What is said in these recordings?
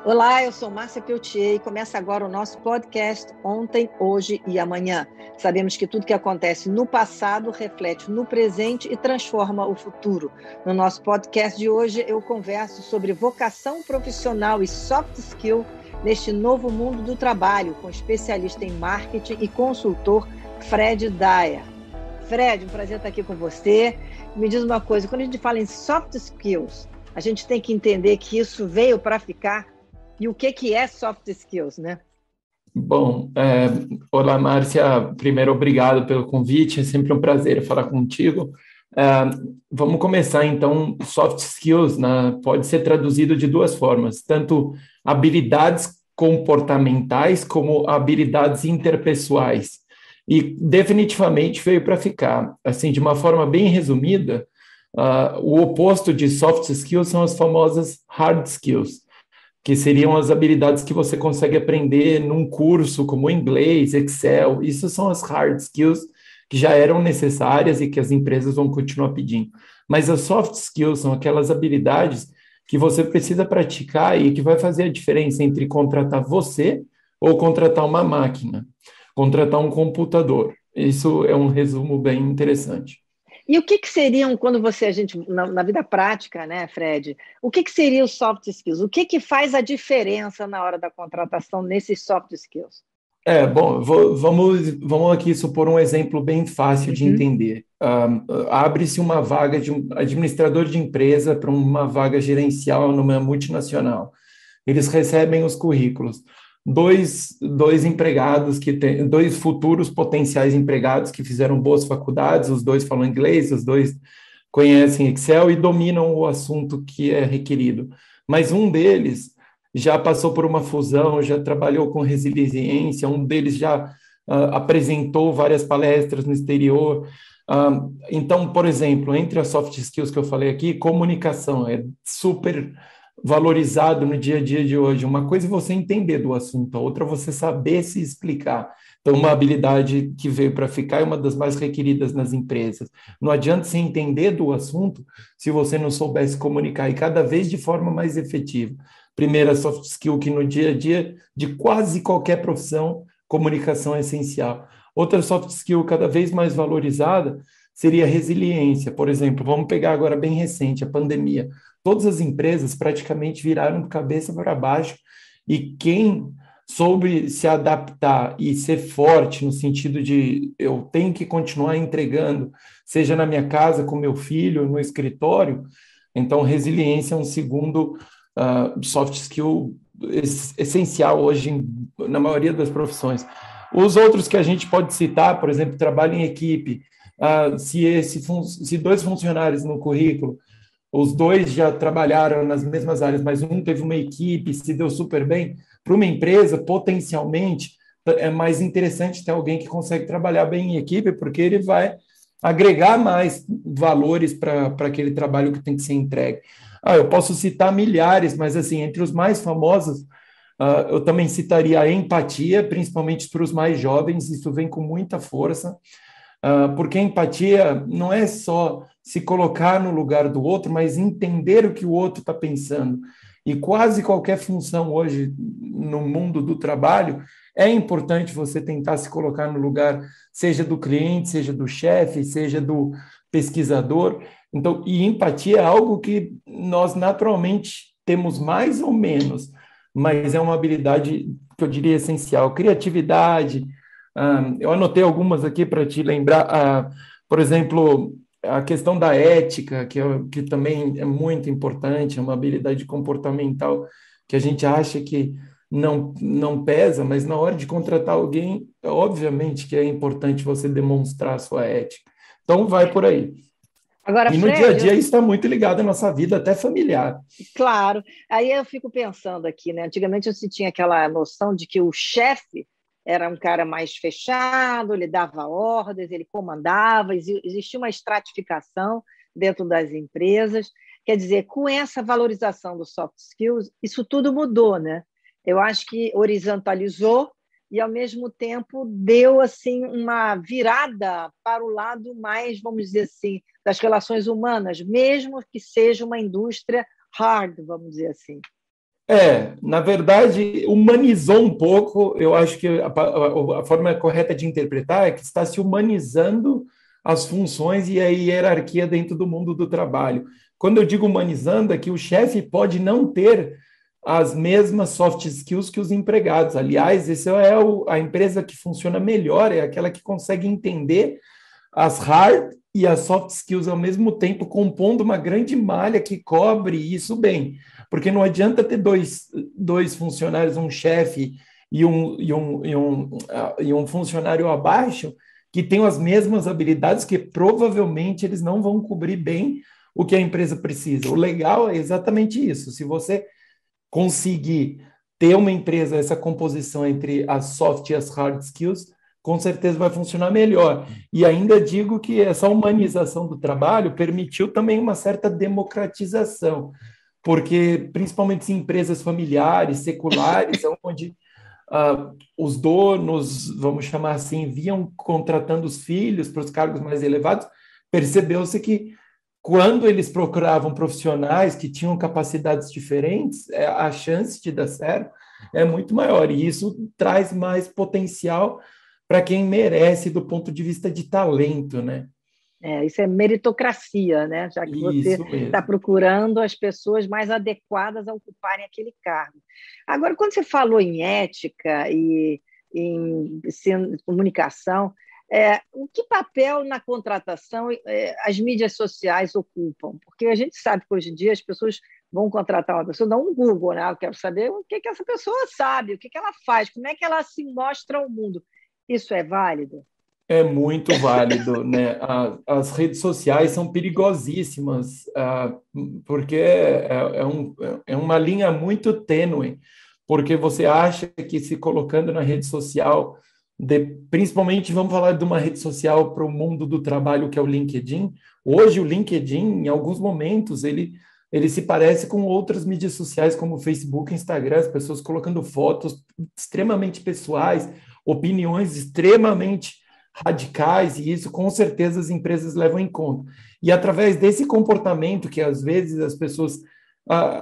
Olá, eu sou Márcia Peltier e começa agora o nosso podcast Ontem, Hoje e Amanhã. Sabemos que tudo que acontece no passado reflete no presente e transforma o futuro. No nosso podcast de hoje, eu converso sobre vocação profissional e soft skill neste novo mundo do trabalho, com especialista em marketing e consultor Fred Dyer. Fred, um prazer estar aqui com você. Me diz uma coisa, quando a gente fala em soft skills, a gente tem que entender que isso veio para ficar. E o que é soft skills, né? Bom, olá, Márcia. Primeiro, obrigado pelo convite. É sempre um prazer falar contigo. Vamos começar, então. Soft skills, né, pode ser traduzido de duas formas, tanto habilidades comportamentais como habilidades interpessoais. E definitivamente veio para ficar. Assim, de uma forma bem resumida, o oposto de soft skills são as famosas hard skills, que seriam as habilidades que você consegue aprender num curso como inglês, Excel. Isso são as hard skills que já eram necessárias e que as empresas vão continuar pedindo. Mas as soft skills são aquelas habilidades que você precisa praticar e que vai fazer a diferença entre contratar você ou contratar uma máquina, contratar um computador. Isso é um resumo bem interessante. E o que seriam, quando a gente, na vida prática, né, Fred, o que seriam os soft skills? O que faz a diferença na hora da contratação nesses soft skills? Bom, vamos aqui supor um exemplo bem fácil de entender. Abre-se uma vaga de um administrador de empresa para uma vaga gerencial numa multinacional. Eles recebem os currículos. Dois empregados que têm, dois futuros potenciais empregados que fizeram boas faculdades, os dois falam inglês, os dois conhecem Excel e dominam o assunto que é requerido. Mas um deles já passou por uma fusão, já trabalhou com resiliência, um deles já apresentou várias palestras no exterior. Então, por exemplo, entre as soft skills que eu falei aqui, comunicação é super valorizado no dia a dia de hoje. Uma coisa é você entender do assunto, a outra é você saber se explicar. Então, uma habilidade que veio para ficar é uma das mais requeridas nas empresas. Não adianta você entender do assunto se você não souber se comunicar, e cada vez de forma mais efetiva. Primeira soft skill que no dia a dia de quase qualquer profissão, comunicação é essencial. Outra soft skill cada vez mais valorizada seria a resiliência. Por exemplo, vamos pegar agora bem recente, a pandemia. Todas as empresas praticamente viraram de cabeça para baixo e quem soube se adaptar e ser forte no sentido de eu tenho que continuar entregando, seja na minha casa com meu filho, no escritório, então resiliência é um segundo soft skill essencial hoje na maioria das profissões. Os outros que a gente pode citar, por exemplo, trabalho em equipe, se dois funcionários no currículo, os dois já trabalharam nas mesmas áreas, mas um teve uma equipe, se deu super bem, para uma empresa, potencialmente, é mais interessante ter alguém que consegue trabalhar bem em equipe, porque ele vai agregar mais valores para aquele trabalho que tem que ser entregue. Eu posso citar milhares, mas assim, entre os mais famosos, eu também citaria a empatia, principalmente para os mais jovens, isso vem com muita força, porque a empatia não é só se colocar no lugar do outro, mas entender o que o outro está pensando. E quase qualquer função hoje no mundo do trabalho é importante você tentar se colocar no lugar, seja do cliente, seja do chefe, seja do pesquisador. Então, e empatia é algo que nós naturalmente temos mais ou menos, mas é uma habilidade que eu diria essencial. Criatividade, eu anotei algumas aqui para te lembrar, por exemplo, a questão da ética, que também é muito importante, é uma habilidade comportamental que a gente acha que não pesa, mas na hora de contratar alguém, obviamente que é importante você demonstrar a sua ética. Então, vai por aí. Agora, E no dia a Fred, dia isso está muito ligado à nossa vida, até familiar. claro. Aí eu fico pensando aqui, né? Antigamente você tinha aquela noção de que o chefe era um cara mais fechado, ele dava ordens, ele comandava, existia uma estratificação dentro das empresas. Quer dizer, com essa valorização dos soft skills, isso tudo mudou, né? Eu acho que horizontalizou e, ao mesmo tempo, deu assim uma virada para o lado mais, vamos dizer assim, das relações humanas, mesmo que seja uma indústria hard, vamos dizer assim. Na verdade, humanizou um pouco. Eu acho que a forma correta de interpretar é que está se humanizando as funções e a hierarquia dentro do mundo do trabalho. Quando eu digo humanizando, é que o chefe pode não ter as mesmas soft skills que os empregados. Aliás, essa é a empresa que funciona melhor, é aquela que consegue entender as hard e as soft skills ao mesmo tempo, compondo uma grande malha que cobre isso bem. Porque não adianta ter dois funcionários, um chefe e um funcionário abaixo, que tenham as mesmas habilidades, que provavelmente eles não vão cobrir bem o que a empresa precisa. O legal é exatamente isso. Se você conseguir ter uma empresa, essa composição entre as soft e as hard skills, com certeza vai funcionar melhor. E ainda digo que essa humanização do trabalho permitiu também uma certa democratização, porque principalmente em empresas familiares, seculares, onde os donos, vamos chamar assim, vinham contratando os filhos para os cargos mais elevados, percebeu-se que quando eles procuravam profissionais que tinham capacidades diferentes, a chance de dar certo é muito maior, e isso traz mais potencial para quem merece do ponto de vista de talento, né? Isso é meritocracia, né? Já que você Isso está mesmo. procurando as pessoas mais adequadas a ocuparem aquele cargo. Agora, quando você falou em ética e em comunicação, o que papel na contratação as mídias sociais ocupam? Porque a gente sabe que hoje em dia as pessoas vão contratar uma pessoa, dão um Google, né? Eu quero saber o que essa pessoa sabe, o que ela faz, como é que ela se mostra ao mundo. Isso é válido? É muito válido, né? As redes sociais são perigosíssimas, porque é uma linha muito tênue, porque você acha que se colocando na rede social, principalmente vamos falar de uma rede social para o mundo do trabalho, que é o LinkedIn. Hoje, o LinkedIn, em alguns momentos, ele se parece com outras mídias sociais, como o Facebook, Instagram, as pessoas colocando fotos extremamente pessoais, opiniões extremamente radicais, e isso com certeza as empresas levam em conta. E através desse comportamento que às vezes as pessoas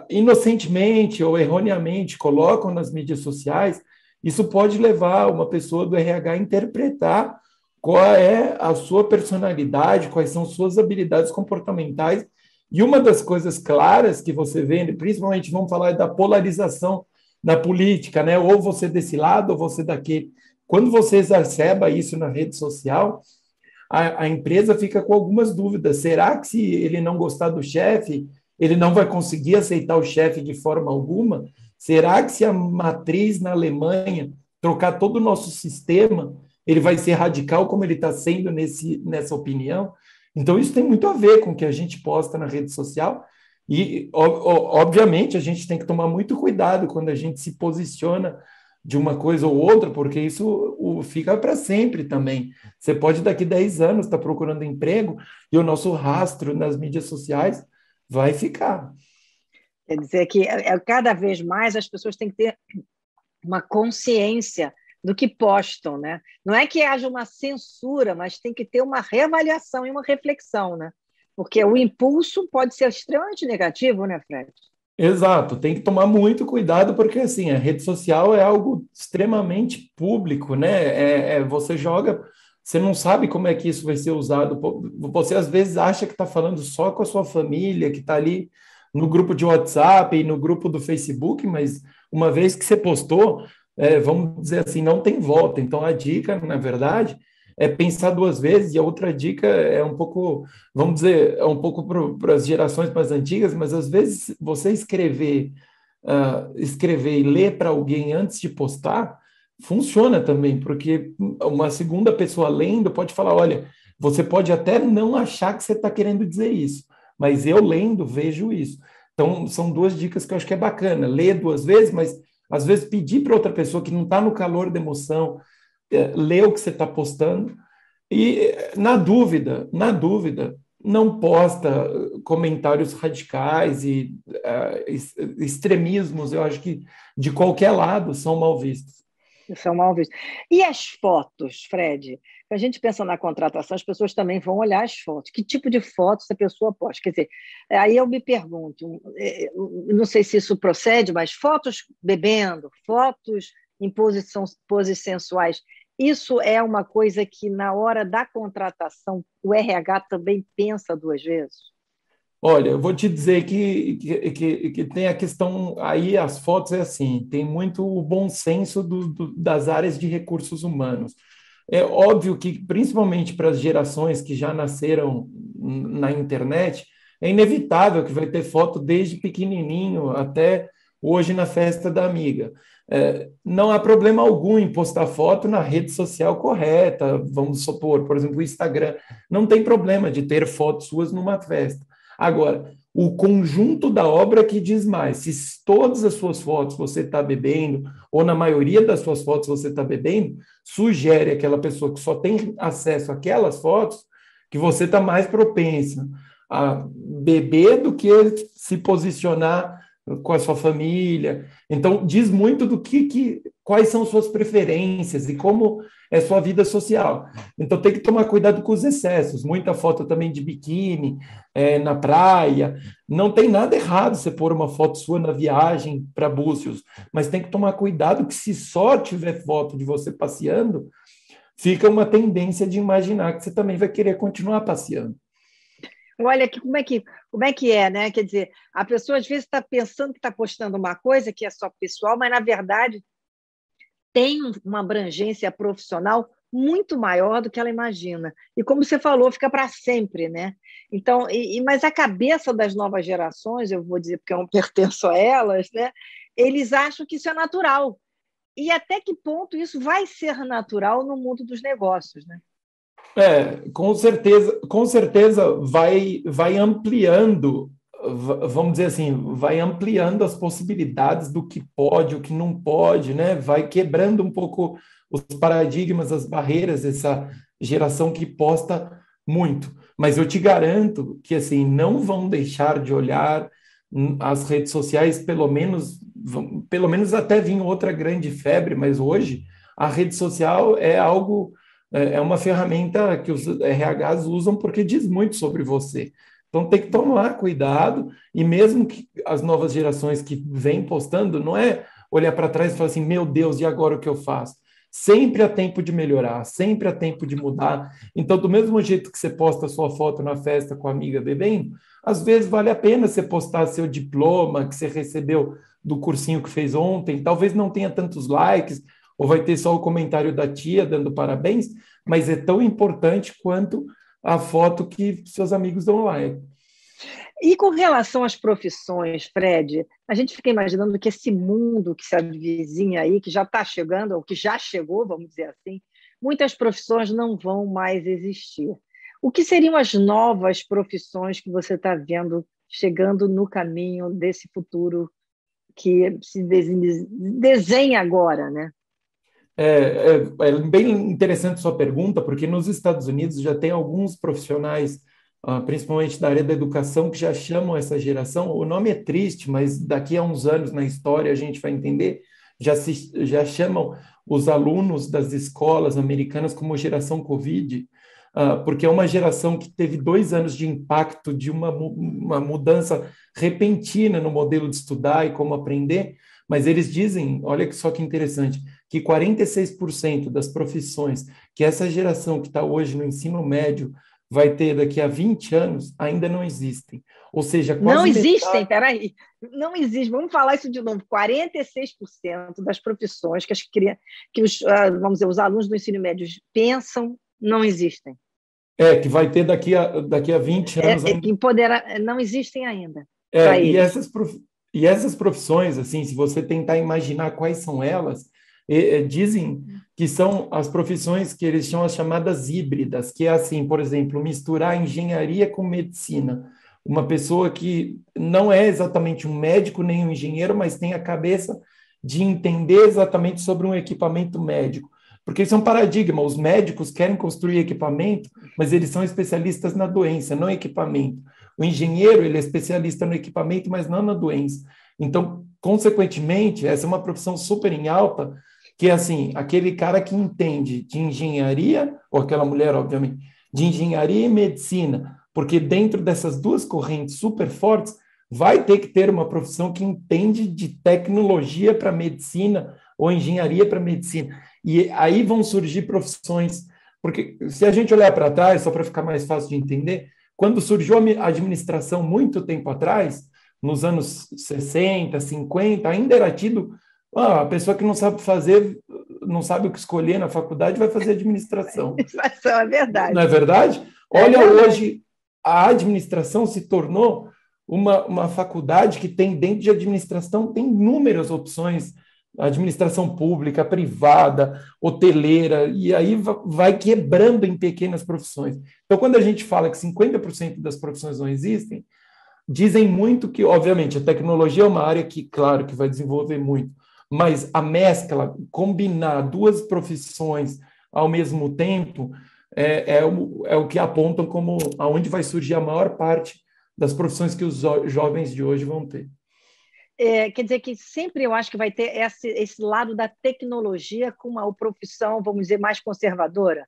inocentemente ou erroneamente colocam nas mídias sociais, isso pode levar uma pessoa do RH a interpretar qual é a sua personalidade, quais são suas habilidades comportamentais. E uma das coisas claras que você vê, principalmente vamos falar da polarização na política, né? Ou você desse lado ou você daquele. Quando você exacerba isso na rede social, a empresa fica com algumas dúvidas. Será que se ele não gostar do chefe, ele não vai conseguir aceitar o chefe de forma alguma? Será que se a matriz na Alemanha trocar todo o nosso sistema, ele vai ser radical como ele está sendo nessa opinião? Então, isso tem muito a ver com o que a gente posta na rede social. E, obviamente, a gente tem que tomar muito cuidado quando a gente se posiciona de uma coisa ou outra, porque isso fica para sempre também. Você pode, daqui 10 anos, estar procurando emprego e o nosso rastro nas mídias sociais vai ficar. Quer dizer que cada vez mais as pessoas têm que ter uma consciência do que postam, né? Não é que haja uma censura, mas tem que ter uma reavaliação e uma reflexão, né? Porque o impulso pode ser extremamente negativo, né, Fred? Exato, tem que tomar muito cuidado, porque assim, a rede social é algo extremamente público, né? Você joga, você não sabe como é que isso vai ser usado. Você às vezes acha que está falando só com a sua família, que está ali no grupo de WhatsApp e no grupo do Facebook, mas uma vez que você postou, vamos dizer assim, não tem volta. Então a dica, na verdade, é pensar duas vezes, e a outra dica é um pouco, vamos dizer, é um pouco para as gerações mais antigas, mas às vezes você escrever e ler para alguém antes de postar, funciona também, porque uma segunda pessoa lendo pode falar, olha, você pode até não achar que você está querendo dizer isso, mas eu lendo vejo isso. Então, são duas dicas que eu acho que é bacana, ler duas vezes, mas às vezes pedir para outra pessoa que não está no calor da emoção, ler o que você está postando e, na dúvida, não posta comentários radicais e extremismos, eu acho que de qualquer lado são mal vistos. São mal vistos. E as fotos, Fred? a gente pensa na contratação, as pessoas também vão olhar as fotos. Que tipo de fotos a pessoa posta? Quer dizer, aí eu me pergunto, não sei se isso procede, mas fotos bebendo, fotos em poses sensuais, isso é uma coisa que, na hora da contratação, o RH também pensa duas vezes? Olha, eu vou te dizer que tem a questão aí, as fotos é assim, tem muito o bom senso das áreas de recursos humanos. É óbvio que, principalmente para as gerações que já nasceram na internet, é inevitável que vai ter foto desde pequenininho até hoje na festa da amiga. Não há problema algum em postar foto na rede social correta, vamos supor, por exemplo, o Instagram. Não tem problema de ter fotos suas numa festa. Agora, o conjunto da obra que diz mais. Se todas as suas fotos você está bebendo, ou na maioria das suas fotos você está bebendo, sugere aquela pessoa que só tem acesso àquelas fotos que você está mais propensa a beber do que se posicionar com a sua família. Então, diz muito do quais são suas preferências e como é sua vida social. Então, tem que tomar cuidado com os excessos. Muita foto também de biquíni, na praia. Não tem nada errado você pôr uma foto sua na viagem para Búzios, mas tem que tomar cuidado que se só tiver foto de você passeando, fica uma tendência de imaginar que você também vai querer continuar passeando. Olha, como é que é, né? Quer dizer, a pessoa às vezes está pensando que está postando uma coisa que é só pessoal, mas na verdade tem uma abrangência profissional muito maior do que ela imagina. E como você falou, fica para sempre, né? Então, mas a cabeça das novas gerações, eu vou dizer porque eu não pertenço a elas, né? Eles acham que isso é natural. E até que ponto isso vai ser natural no mundo dos negócios, né? Com certeza vai ampliando, vamos dizer assim, vai ampliando as possibilidades do que pode, o que não pode, né? Vai quebrando um pouco os paradigmas, as barreiras, essa geração que posta muito. Mas eu te garanto que assim não vão deixar de olhar as redes sociais, pelo menos até vir outra grande febre, mas hoje a rede social é algo, é uma ferramenta que os RHs usam porque diz muito sobre você. Então tem que tomar cuidado, e mesmo que as novas gerações que vêm postando, não é olhar para trás e falar assim, meu Deus, e agora o que eu faço? Sempre há tempo de melhorar, sempre há tempo de mudar. Então, do mesmo jeito que você posta sua foto na festa com a amiga bebendo, às vezes vale a pena você postar seu diploma que você recebeu do cursinho que fez ontem. Talvez não tenha tantos likes, ou vai ter só o comentário da tia dando parabéns, mas é tão importante quanto a foto que seus amigos dão like. E com relação às profissões, Fred, a gente fica imaginando que esse mundo que se avizinha aí, que já está chegando, ou que já chegou, vamos dizer assim, muitas profissões não vão mais existir. O que seriam as novas profissões que você está vendo chegando no caminho desse futuro que se desenha agora, né? É bem interessante sua pergunta, porque nos Estados Unidos já tem alguns profissionais, principalmente da área da educação, que já chamam essa geração. O nome é triste, mas daqui a uns anos na história a gente vai entender. Já chamam os alunos das escolas americanas como geração Covid, porque é uma geração que teve 2 anos de impacto de uma mudança repentina no modelo de estudar e como aprender. Mas eles dizem, olha só que interessante, que 46% das profissões que essa geração que está hoje no ensino médio vai ter daqui a 20 anos ainda não existem. Ou seja, quase não existem, peraí, não existe. Vamos falar isso de novo. 46% das profissões que vamos dizer, os alunos do ensino médio pensam não existem. Que vai ter daqui a 20 anos ainda. Não existem ainda. E essas profissões, assim, se você tentar imaginar quais são elas, dizem que são as profissões que eles chamam as chamadas híbridas, que é assim, por exemplo, misturar engenharia com medicina. Uma pessoa que não é exatamente um médico nem um engenheiro, mas tem a cabeça de entender exatamente sobre um equipamento médico. Porque isso é um paradigma, os médicos querem construir equipamento, mas eles são especialistas na doença, não equipamento. O engenheiro, ele é especialista no equipamento, mas não na doença. Então, consequentemente, essa é uma profissão super em alta, que é assim, aquele cara que entende de engenharia, ou aquela mulher, obviamente, de engenharia e medicina, porque dentro dessas duas correntes super fortes, vai ter que ter uma profissão que entende de tecnologia para medicina ou engenharia para medicina. E aí vão surgir profissões, porque se a gente olhar para trás, só para ficar mais fácil de entender, quando surgiu a administração muito tempo atrás, nos anos 60, 50, ainda era tido a pessoa que não sabe fazer, não sabe o que escolher na faculdade, vai fazer administração. Administração, é verdade. Não é verdade? Olha, hoje a administração se tornou uma faculdade que tem, dentro de administração, tem inúmeras opções, administração pública, privada, hoteleira, e aí vai quebrando em pequenas profissões. Então, quando a gente fala que 50% das profissões não existem, dizem muito que, obviamente, a tecnologia é uma área que, claro, que vai desenvolver muito, mas a mescla, combinar duas profissões ao mesmo tempo, é o que apontam como aonde vai surgir a maior parte das profissões que os jovens de hoje vão ter. Quer dizer que sempre eu acho que vai ter esse lado da tecnologia com uma profissão, vamos dizer, mais conservadora.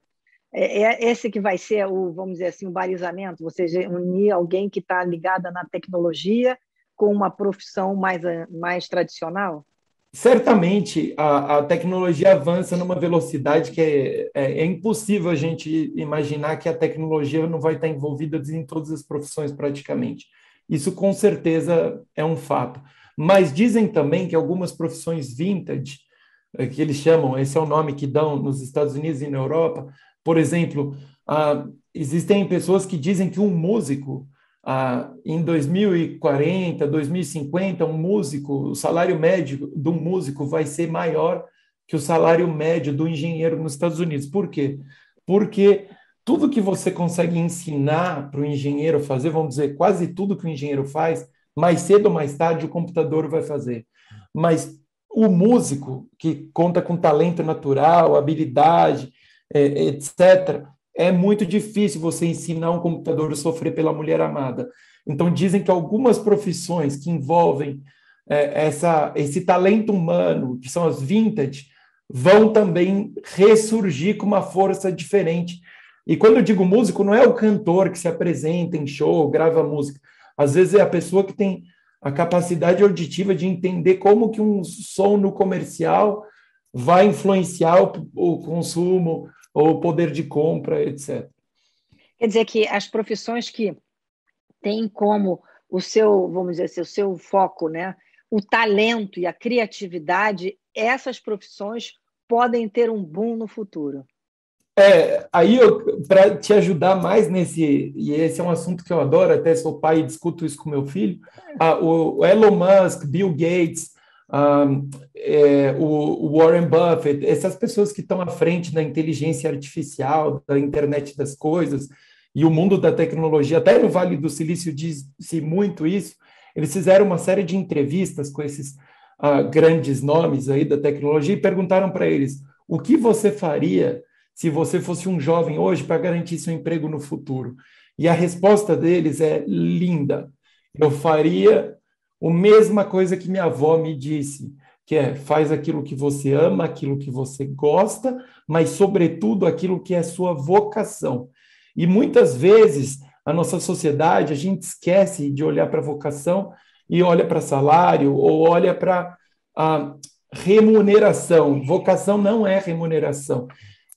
Esse que vai ser vamos dizer assim, o balizamento, ou seja, unir alguém que está ligada na tecnologia com uma profissão mais tradicional? Certamente, a tecnologia avança numa velocidade que é impossível a gente imaginar que a tecnologia não vai estar envolvida em todas as profissões praticamente. Isso, com certeza, é um fato. Mas dizem também que algumas profissões vintage, que eles chamam, esse é o nome que dão nos Estados Unidos e na Europa, por exemplo, existem pessoas que dizem que um músico, em 2040, 2050, o salário médio de um músico vai ser maior que o salário médio do engenheiro nos Estados Unidos. Por quê? Porque tudo que você consegue ensinar para o engenheiro fazer, vamos dizer, quase tudo que o engenheiro faz, mais cedo ou mais tarde o computador vai fazer. Mas o músico, que conta com talento natural, habilidade, etc., é muito difícil você ensinar um computador a sofrer pela mulher amada. Então, dizem que algumas profissões que envolvem esse talento humano, que são as vintage, vão também ressurgir com uma força diferente. E quando eu digo músico, não é o cantor que se apresenta em show, grava música. Às vezes é a pessoa que tem a capacidade auditiva de entender como que um som no comercial vai influenciar o consumo, ou poder de compra, etc. Quer dizer que as profissões que têm como o seu, vamos dizer assim, o seu foco, né, o talento e a criatividade, essas profissões podem ter um boom no futuro. Aí para te ajudar mais e esse é um assunto que eu adoro, até sou pai e discuto isso com meu filho, o Elon Musk, Bill Gates, o Warren Buffett, essas pessoas que estão à frente da inteligência artificial, da internet das coisas, e o mundo da tecnologia, até no Vale do Silício diz-se muito isso, eles fizeram uma série de entrevistas com esses grandes nomes aí da tecnologia e perguntaram para eles, o que você faria se você fosse um jovem hoje para garantir seu emprego no futuro? E a resposta deles é linda. Eu faria a mesma coisa que minha avó me disse, que faz aquilo que você ama, aquilo que você gosta, mas, sobretudo, aquilo que é sua vocação. E, muitas vezes, a nossa sociedade, a gente esquece de olhar para a vocação e olha para salário ou olha para a remuneração. Vocação não é remuneração.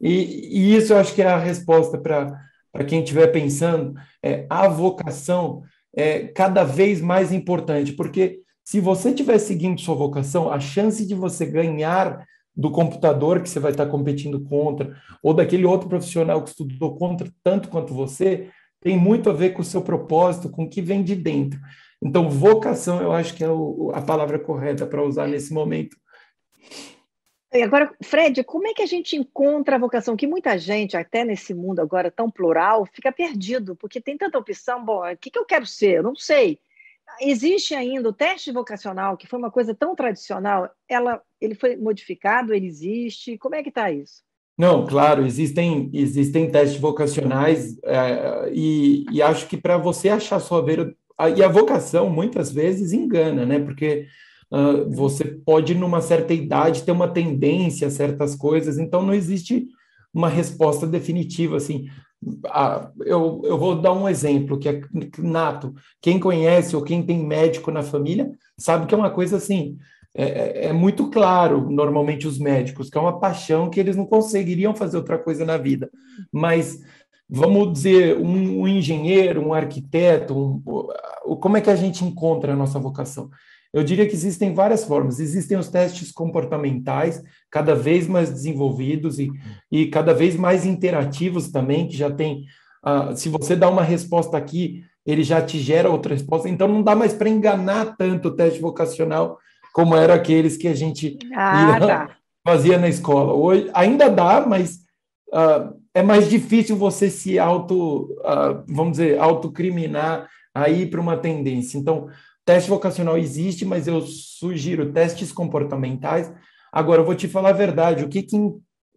E isso eu acho que é a resposta para quem estiver pensando. A vocação é cada vez mais importante, porque se você estiver seguindo sua vocação, a chance de você ganhar do computador que você vai estar competindo contra, ou daquele outro profissional que estudou contra tanto quanto você, tem muito a ver com o seu propósito, com o que vem de dentro. Então, vocação eu acho que é a palavra correta para usar nesse momento. Agora, Fred, como é que a gente encontra a vocação? Que muita gente, até nesse mundo agora tão plural, fica perdido, porque tem tanta opção. Bom, o que eu quero ser? Eu não sei. Existe ainda o teste vocacional, que foi uma coisa tão tradicional, ele foi modificado, ele existe? Como é que está isso? Não, claro, existem testes vocacionais e acho que para você achar sua e a vocação muitas vezes engana, né? Porque você pode, numa certa idade, ter uma tendência a certas coisas, então não existe uma resposta definitiva, assim. Eu vou dar um exemplo que é nato. Quem conhece ou quem tem médico na família sabe que é uma coisa assim, é muito claro, normalmente, os médicos, que é uma paixão que eles não conseguiriam fazer outra coisa na vida. Mas, vamos dizer, um engenheiro, um arquiteto, como é que a gente encontra a nossa vocação? Eu diria que existem várias formas. Existem os testes comportamentais, cada vez mais desenvolvidos e cada vez mais interativos também, que já tem, se você dá uma resposta aqui, ele já te gera outra resposta, então não dá mais para enganar tanto o teste vocacional como era aqueles que a gente fazia na escola. Hoje ainda dá, mas é mais difícil você se vamos dizer, autocriminar a ir para uma tendência. Então, teste vocacional existe, mas eu sugiro testes comportamentais. Agora, eu vou te falar a verdade,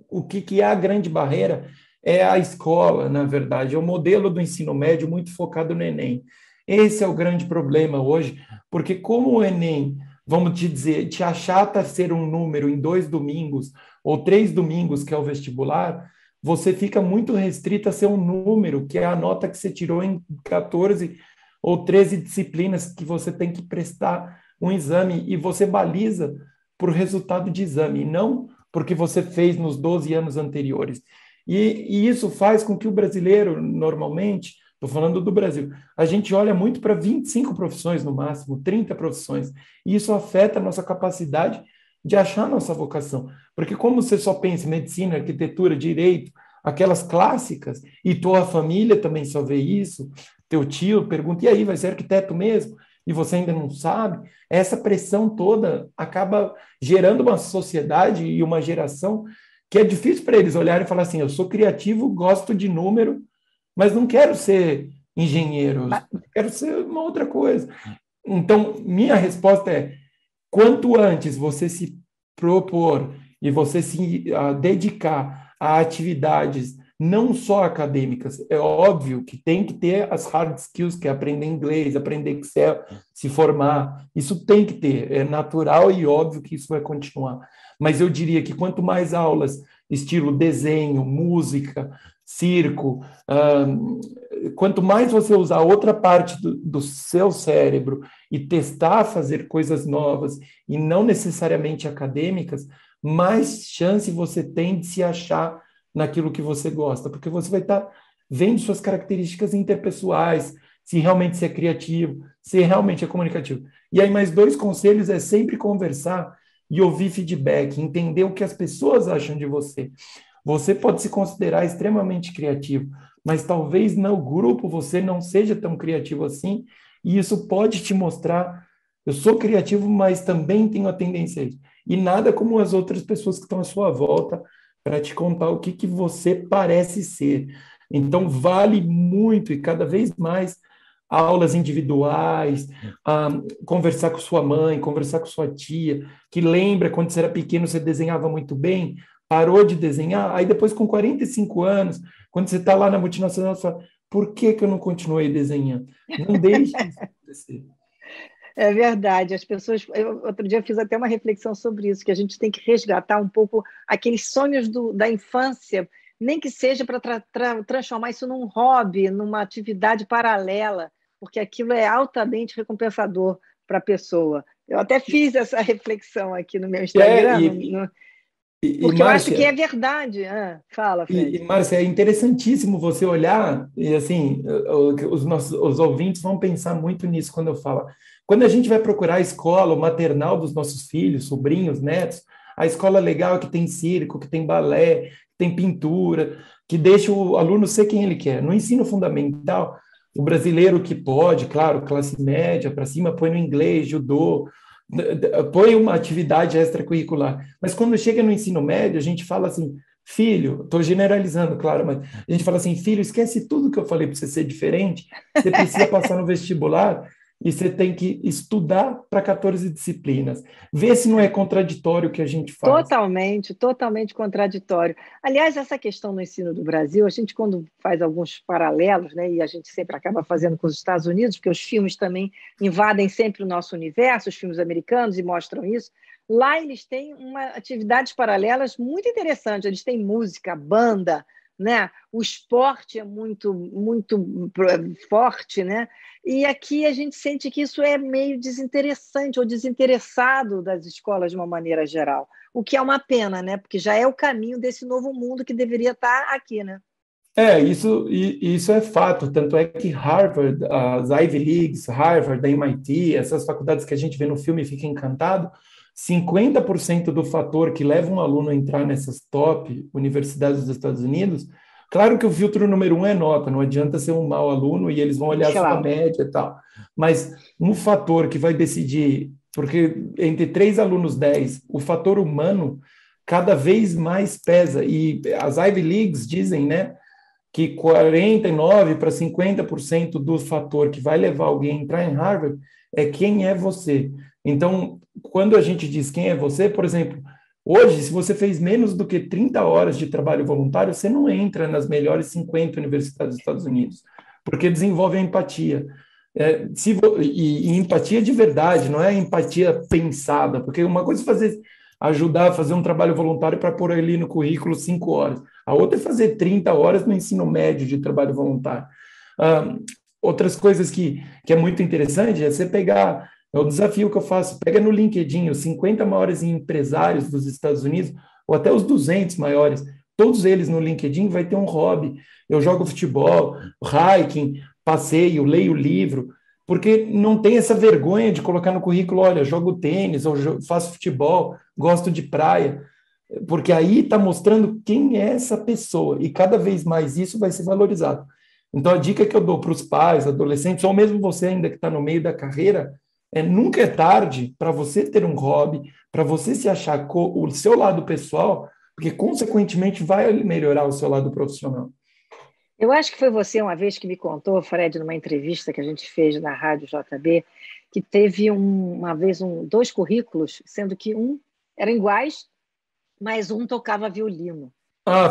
o que é a grande barreira é a escola, na verdade, é o modelo do ensino médio muito focado no Enem. Esse é o grande problema hoje, porque como o Enem, vamos te dizer, te achata ser um número em 2 domingos ou 3 domingos, que é o vestibular, você fica muito restrito a ser um número, que é a nota que você tirou em 14 ou 13 disciplinas que você tem que prestar um exame e você baliza por resultado de exame, não porque você fez nos 12 anos anteriores. E isso faz com que o brasileiro, normalmente, estou falando do Brasil, a gente olha muito para 25 profissões no máximo, 30 profissões, e isso afeta a nossa capacidade de achar a nossa vocação. Porque como você só pensa em medicina, arquitetura, direito, aquelas clássicas, e tua família também só vê isso, teu tio pergunta, e aí, vai ser arquiteto mesmo? E você ainda não sabe? Essa pressão toda acaba gerando uma sociedade e uma geração que é difícil para eles olharem e falar assim, eu sou criativo, gosto de número, mas não quero ser engenheiro, quero ser uma outra coisa. Então, minha resposta é, quanto antes você se propor e você se dedicar a atividades não só acadêmicas, é óbvio que tem que ter as hard skills, que é aprender inglês, aprender Excel, se formar, isso tem que ter, é natural e óbvio que isso vai continuar. Mas eu diria que quanto mais aulas, estilo desenho, música, circo, quanto mais você usar outra parte do seu cérebro e testar fazer coisas novas e não necessariamente acadêmicas, mais chance você tem de se achar naquilo que você gosta, porque você vai estar vendo suas características interpessoais, se realmente você é criativo, se realmente é comunicativo. E aí mais 2 conselhos é sempre conversar e ouvir feedback, entender o que as pessoas acham de você. Você pode se considerar extremamente criativo, mas talvez no grupo você não seja tão criativo assim, e isso pode te mostrar, eu sou criativo, mas também tenho a tendência a isso. E nada como as outras pessoas que estão à sua volta para te contar o que você parece ser. Então, vale muito e cada vez mais aulas individuais, conversar com sua mãe, conversar com sua tia, que lembra quando você era pequeno, você desenhava muito bem, parou de desenhar, aí depois com 45 anos, quando você está lá na multinacional, você fala, por que eu não continuei desenhando? Não deixe isso acontecer. É verdade, as pessoas. Outro dia fiz até uma reflexão sobre isso, que a gente tem que resgatar um pouco aqueles sonhos da infância, nem que seja para transformar isso num hobby, numa atividade paralela, porque aquilo é altamente recompensador para a pessoa. Eu até fiz essa reflexão aqui no meu Instagram, porque eu acho que é verdade. Fala, Fred. Márcia, é interessantíssimo você olhar, e assim, os ouvintes vão pensar muito nisso quando eu falo. Quando a gente vai procurar a escola, o maternal dos nossos filhos, sobrinhos, netos, a escola legal é que tem circo, que tem balé, que tem pintura, que deixa o aluno ser quem ele quer. No ensino fundamental, o brasileiro que pode, claro, classe média, para cima, põe no inglês, judô, põe uma atividade extracurricular. Mas quando chega no ensino médio, a gente fala assim, filho, estou generalizando, claro, mas a gente fala assim, filho, esquece tudo que eu falei para você ser diferente, você precisa passar no vestibular e você tem que estudar para 14 disciplinas. Vê se não é contraditório o que a gente faz. Totalmente, totalmente contraditório. Aliás, essa questão no ensino do Brasil, a gente quando faz alguns paralelos, né, e a gente sempre acaba fazendo com os Estados Unidos, porque os filmes também invadem sempre o nosso universo, os filmes americanos, e mostram isso. Lá eles têm atividades paralelas muito interessantes, eles têm música, banda, né? O esporte é muito, muito forte, né? E aqui a gente sente que isso é meio desinteressante ou desinteressado das escolas de uma maneira geral, o que é uma pena, né? Porque já é o caminho desse novo mundo que deveria estar aqui, né? Isso é fato, tanto é que Harvard, as Ivy Leagues, Harvard, a MIT, essas faculdades que a gente vê no filme e fica encantado, 50% do fator que leva um aluno a entrar nessas top universidades dos Estados Unidos, claro que o filtro número um é nota, não adianta ser um mau aluno e eles vão olhar a sua média e tal, mas um fator que vai decidir, porque entre 3 alunos 10, o fator humano cada vez mais pesa, e as Ivy Leagues dizem, né, que 49 para 50% do fator que vai levar alguém a entrar em Harvard é quem é você. Então, quando a gente diz quem é você, por exemplo, hoje, se você fez menos do que 30 horas de trabalho voluntário, você não entra nas melhores 50 universidades dos Estados Unidos, porque desenvolve a empatia. E empatia de verdade, não é empatia pensada, porque uma coisa é ajudar a fazer um trabalho voluntário para pôr ali no currículo 5 horas. A outra é fazer 30 horas no ensino médio de trabalho voluntário. Outras coisas que é muito interessante é você pegar, é o desafio que eu faço, pega no LinkedIn os 50 maiores empresários dos Estados Unidos, ou até os 200 maiores, todos eles no LinkedIn vai ter um hobby. Eu jogo futebol, hiking, passeio, leio livro, porque não tem essa vergonha de colocar no currículo, olha, jogo tênis, ou faço futebol, gosto de praia, porque aí está mostrando quem é essa pessoa, e cada vez mais isso vai ser valorizado. Então, a dica que eu dou para os pais, adolescentes, ou mesmo você ainda que está no meio da carreira, nunca é tarde para você ter um hobby, para você se achar o seu lado pessoal, porque, consequentemente, vai melhorar o seu lado profissional. Eu acho que foi você uma vez que me contou, Fred, numa entrevista que a gente fez na Rádio JB, que teve uma vez 2 currículos, sendo que um eram iguais, mas um tocava violino.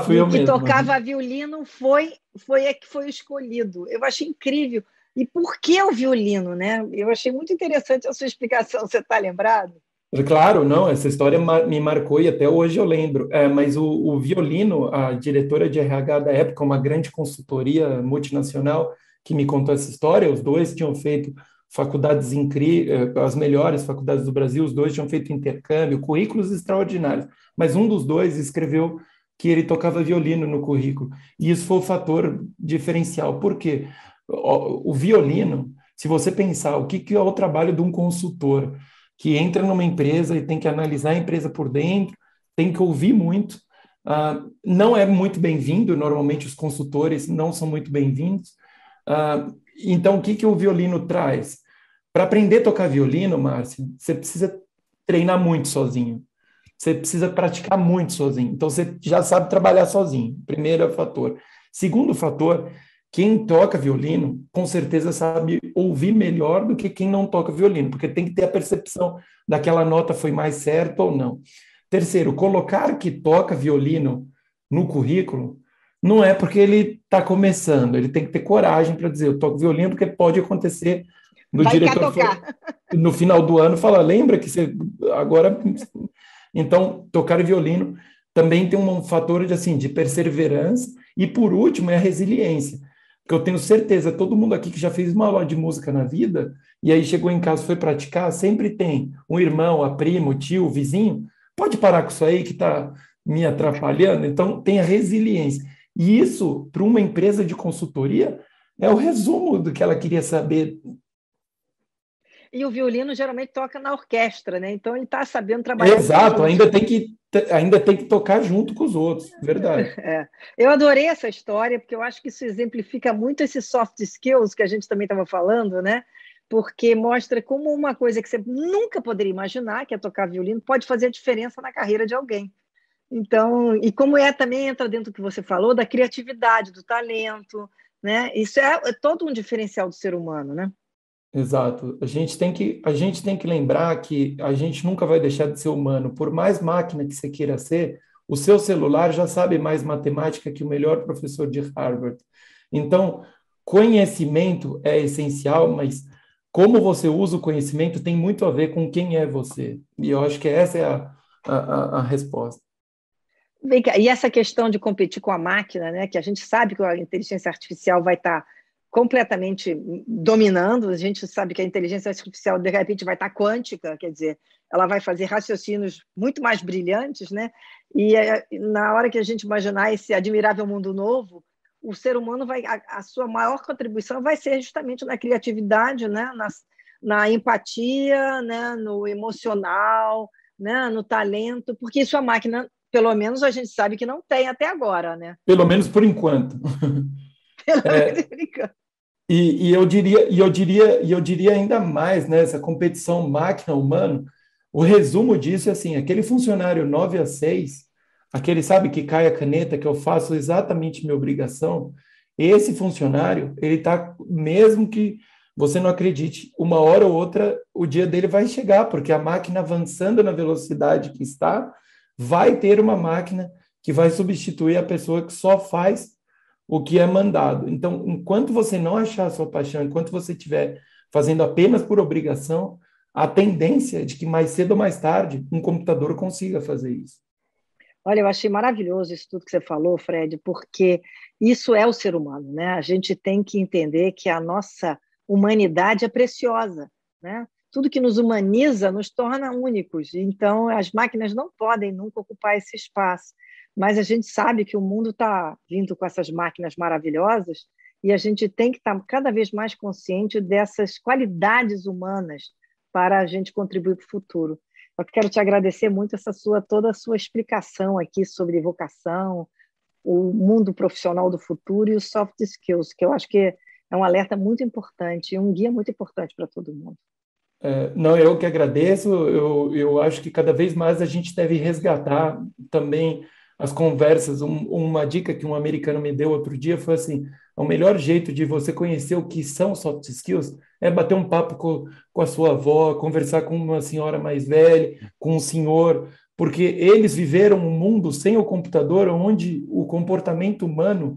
Fui eu mesmo. O que tocava violino foi o escolhido. Eu achei incrível. E por que o violino, né? Eu achei muito interessante a sua explicação. Você está lembrado? Claro, não, essa história me marcou e até hoje eu lembro. Mas o violino, a diretora de RH da época, uma grande consultoria multinacional que me contou essa história, os dois tinham feito faculdades incríveis, as melhores faculdades do Brasil, os dois tinham feito intercâmbio, currículos extraordinários, mas um dos dois escreveu que ele tocava violino no currículo, e isso foi o fator diferencial. Por quê? O violino, se você pensar o que é o trabalho de um consultor, que entra numa empresa e tem que analisar a empresa por dentro, tem que ouvir muito, não é muito bem-vindo, normalmente os consultores não são muito bem-vindos. Então, o que o violino traz? Para aprender a tocar violino, Márcia, você precisa treinar muito sozinho. Você precisa praticar muito sozinho. Então, você já sabe trabalhar sozinho. Primeiro fator. Segundo fator, quem toca violino, com certeza sabe ouvir melhor do que quem não toca violino, porque tem que ter a percepção daquela nota foi mais certa ou não. Terceiro, colocar que toca violino no currículo não é porque ele está começando, ele tem que ter coragem para dizer, eu toco violino, porque pode acontecer no diretor no final do ano falar, lembra que você agora... Então, tocar violino também tem um fator de perseverança, e por último é a resiliência. Porque eu tenho certeza, todo mundo aqui que já fez uma aula de música na vida, e aí chegou em casa e foi praticar, sempre tem um irmão, a prima, o tio, o vizinho, pode parar com isso aí que está me atrapalhando? Então, tem a resiliência. E isso, para uma empresa de consultoria, é o resumo do que ela queria saber. E o violino geralmente toca na orquestra, né? Então, ele está sabendo trabalhar. Exato, ainda tem que tocar junto com os outros, verdade. Eu adorei essa história, porque eu acho que isso exemplifica muito esses soft skills que a gente também estava falando, né? Porque mostra como uma coisa que você nunca poderia imaginar, que é tocar violino, pode fazer a diferença na carreira de alguém. Então, e como também entra dentro do que você falou, da criatividade, do talento, né? Isso é todo um diferencial do ser humano, né? Exato. A gente tem que lembrar que a gente nunca vai deixar de ser humano. Por mais máquina que você queira ser, o seu celular já sabe mais matemática que o melhor professor de Harvard. Então, conhecimento é essencial, mas como você usa o conhecimento tem muito a ver com quem é você. E eu acho que essa é a resposta. Vem cá, e essa questão de competir com a máquina, né, que a gente sabe que a inteligência artificial vai estar completamente dominando, a gente sabe que a inteligência artificial, de repente, vai estar quântica, quer dizer, ela vai fazer raciocínios muito mais brilhantes, né? E na hora que a gente imaginar esse admirável mundo novo, o ser humano vai, a sua maior contribuição vai ser justamente na criatividade, né? Na empatia, né? No emocional, né? No talento, porque isso a máquina, pelo menos a gente sabe que não tem até agora, né? Pelo menos por enquanto. Pelo É, menos. e eu diria ainda mais, né, essa competição máquina-humano, o resumo disso é assim, aquele funcionário 9 a 6, aquele sabe que cai a caneta, que eu faço exatamente minha obrigação, esse funcionário, ele está, mesmo que você não acredite, uma hora ou outra o dia dele vai chegar, porque a máquina avançando na velocidade que está, vai ter uma máquina que vai substituir a pessoa que só faz o que é mandado. Então, enquanto você não achar a sua paixão, enquanto você estiver fazendo apenas por obrigação, a tendência é de que mais cedo ou mais tarde um computador consiga fazer isso. Olha, eu achei maravilhoso isso tudo que você falou, Fred, porque isso é o ser humano, né? A gente tem que entender que a nossa humanidade é preciosa, né? Tudo que nos humaniza nos torna únicos. Então, as máquinas não podem nunca ocupar esse espaço. Mas a gente sabe que o mundo está vindo com essas máquinas maravilhosas e a gente tem que estar cada vez mais consciente dessas qualidades humanas para a gente contribuir para o futuro. Eu quero te agradecer muito toda a sua explicação aqui sobre vocação, o mundo profissional do futuro e os soft skills, que eu acho que é um alerta muito importante e um guia muito importante para todo mundo. Não, eu que agradeço. Eu acho que cada vez mais a gente deve resgatar também as conversas. Uma dica que um americano me deu outro dia foi assim: o melhor jeito de você conhecer o que são soft skills é bater um papo com a sua avó, conversar com uma senhora mais velha, com um senhor, porque eles viveram um mundo sem o computador, onde o comportamento humano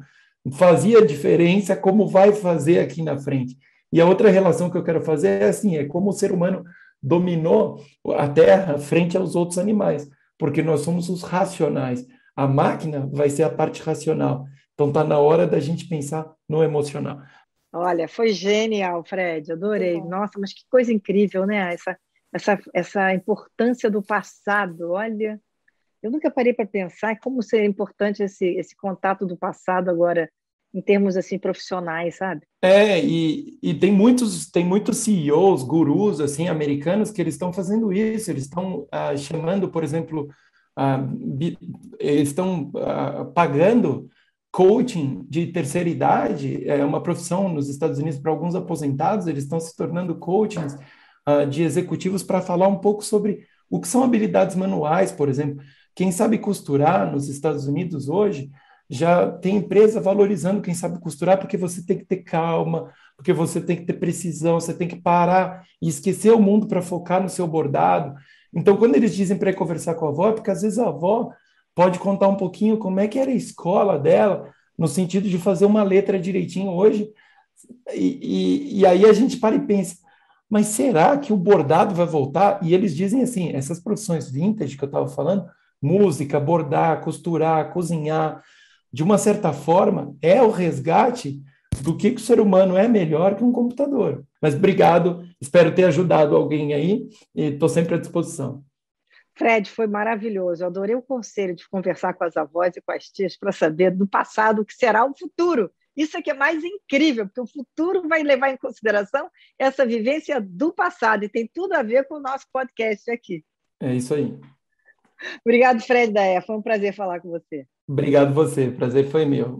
fazia diferença, como vai fazer aqui na frente. E a outra relação que eu quero fazer é assim, é como o ser humano dominou a Terra frente aos outros animais, porque nós somos os racionais. A máquina vai ser a parte racional. Então está na hora da gente pensar no emocional. Olha, foi genial, Fred, adorei. Nossa, mas que coisa incrível, né? Essa importância do passado. Olha, eu nunca parei para pensar como seria importante esse contato do passado agora, em termos assim profissionais, sabe? E tem muitos CEOs, gurus assim americanos que eles estão fazendo isso. Eles estão chamando, por exemplo, eles estão pagando coaching de terceira idade. É uma profissão nos Estados Unidos para alguns aposentados. Eles estão se tornando coachings de executivos para falar um pouco sobre o que são habilidades manuais, por exemplo. Quem sabe costurar nos Estados Unidos hoje já tem empresa valorizando quem sabe costurar, porque você tem que ter calma, porque você tem que ter precisão, você tem que parar e esquecer o mundo para focar no seu bordado. Então, quando eles dizem para ir conversar com a avó, é porque às vezes a avó pode contar um pouquinho como é que era a escola dela, no sentido de fazer uma letra direitinho hoje. E aí a gente para e pensa, mas será que o bordado vai voltar? E eles dizem assim, essas profissões vintage que eu estava falando, música, bordar, costurar, cozinhar, de uma certa forma, é o resgate do que o ser humano é melhor que um computador. Mas obrigado, espero ter ajudado alguém aí e estou sempre à disposição. Fred, foi maravilhoso. Eu adorei o conselho de conversar com as avós e com as tias para saber do passado o que será o futuro. Isso é que é mais incrível, porque o futuro vai levar em consideração essa vivência do passado e tem tudo a ver com o nosso podcast aqui. É isso aí. Obrigado, Fred Daé. Foi um prazer falar com você. Obrigado você, prazer foi meu.